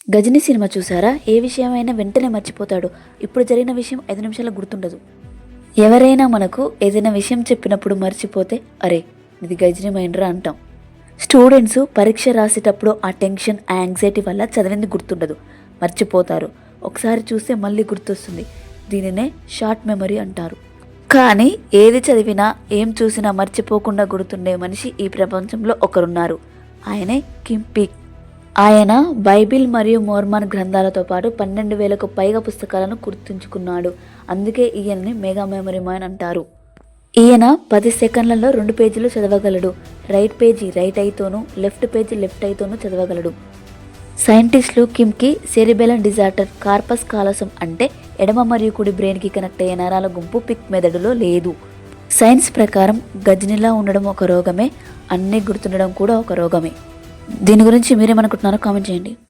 Ghazni cinema చూసారా? ఏ విషయమైనా వెంటనే మర్చిపోతాడు. ఇప్పుడు జరిగిన విషయం 5 నిమిషాలకు గుర్తుండదు. ఎవరైనా మనకు ఏదైనా విషయం చెప్పినప్పుడు మర్చిపోతే అరే ఇది గజనీ మైండ్రా అంటాం. స్టూడెంట్స్ పరీక్ష రాసేటప్పుడు ఆ టెన్షన్, ఆ యాంగ్జైటీ వల్ల చదివింది గుర్తుండదు, మర్చిపోతారు. ఒకసారి చూస్తే మళ్ళీ గుర్తొస్తుంది. దీనినే షార్ట్ మెమరీ అంటారు. కానీ ఏది చదివినా ఏం చూసినా మర్చిపోకుండా గుర్తుండే మనిషి ఈ ప్రపంచంలో ఒకరున్నారు. ఆయనే కిమ్ పీక్. ఆయన బైబిల్ మరియు మోర్మన్ గ్రంథాలతో పాటు 12,000కు పైగా పుస్తకాలను గుర్తుంచుకున్నాడు. అందుకే ఈయనని మెగా మెమరీ మ్యాన్ అంటారు. ఈయన 10 సెకండ్లలో 2 పేజీలు చదవగలడు. రైట్ పేజీ రైట్ ఐతోనూ, లెఫ్ట్ పేజీ లెఫ్ట్ ఐతోనూ చదవగలడు. సైంటిస్టులు కిమ్కి సెరిబెలం డిజార్డర్, కార్పస్ కాలసం అంటే ఎడమ మరియు కుడి బ్రెయిన్కి కనెక్ట్ అయ్యే నరాల గుంపు పిక్ మెదడులో లేదు. సైన్స్ ప్రకారం గజనిలా ఉండడం ఒక రోగమే, అన్నీ గుర్తుండడం కూడా ఒక రోగమే. దీని గురించి మీరేమనుకుంటున్నారో కామెంట్ చేయండి.